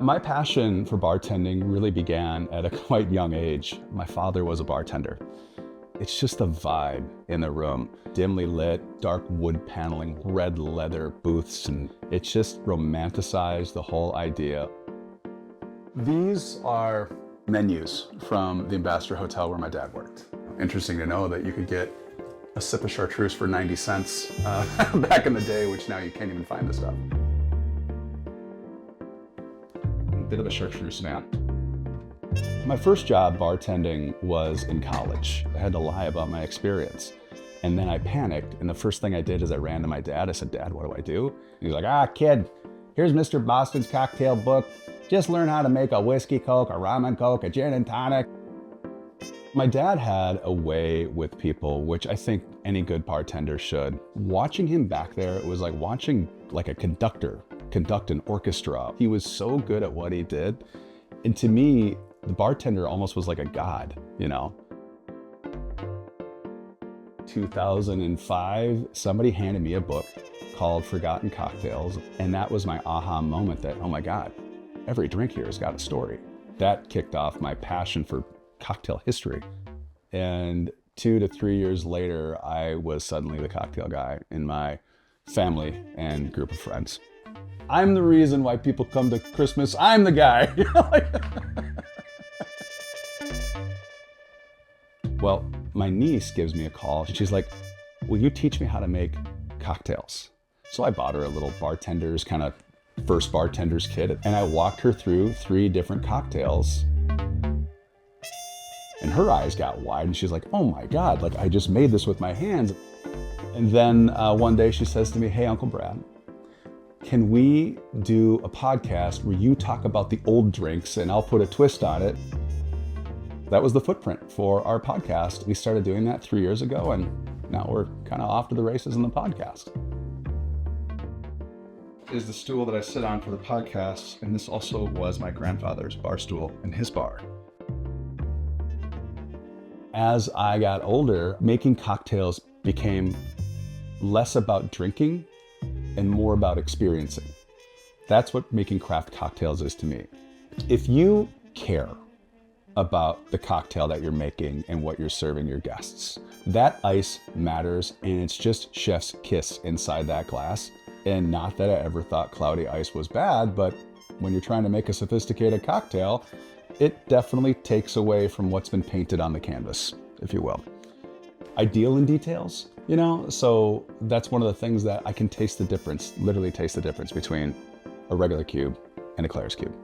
My passion for bartending really began at a quite young age. My father was a bartender. It's just the vibe in the room. Dimly lit, dark wood paneling, red leather booths, and it just romanticized the whole idea. These are menus from the Ambassador Hotel where my dad worked. Interesting to know that you could get a sip of chartreuse for 90 cents back in the day, which now you can't even find this stuff. A bit of a chartreuse man. My first job bartending was in college. I had to lie about my experience. And then I panicked, and the first thing I did is I ran to my dad. I said, "Dad, what do I do?" And he's like, "Kid, here's Mr. Boston's cocktail book. Just learn how to make a whiskey Coke, a ramen Coke, a gin and tonic." My dad had a way with people, which I think any good bartender should. Watching him back there, it was like watching like a conductor conduct an orchestra. He was so good at what he did. And to me, the bartender almost was like a god, you know? 2005, somebody handed me a book called Forgotten Cocktails. And that was my aha moment that, oh my God, every drink here has got a story. That kicked off my passion for cocktail history. And 2 to 3 years later, I was suddenly the cocktail guy in my family and group of friends. I'm the reason why people come to Christmas. I'm the guy. Well, my niece gives me a call. She's like, "Will you teach me how to make cocktails?" So I bought her a little bartender's kind of first bartender's kit, and I walked her through 3 different cocktails. And her eyes got wide, and she's like, "Oh my God, like I just made this with my hands." And then one day she says to me, "Hey, Uncle Brad, can we do a podcast where you talk about the old drinks and I'll put a twist on it?" That was the footprint for our podcast. We started doing that 3 years ago, and now we're kind of off to the races in the podcast. Is the stool that I sit on for the podcast, and this also was my grandfather's bar stool in his bar. As I got older, making cocktails became less about drinking and more about experiencing. That's what making craft cocktails is to me. If you care about the cocktail that you're making and what you're serving your guests, that ice matters, and it's just chef's kiss inside that glass. And not that I ever thought cloudy ice was bad, but when you're trying to make a sophisticated cocktail, it definitely takes away from what's been painted on the canvas, if you will. I deal in details, you know, so that's one of the things that I can taste the difference, literally taste the difference between a regular cube and a Klaris cube.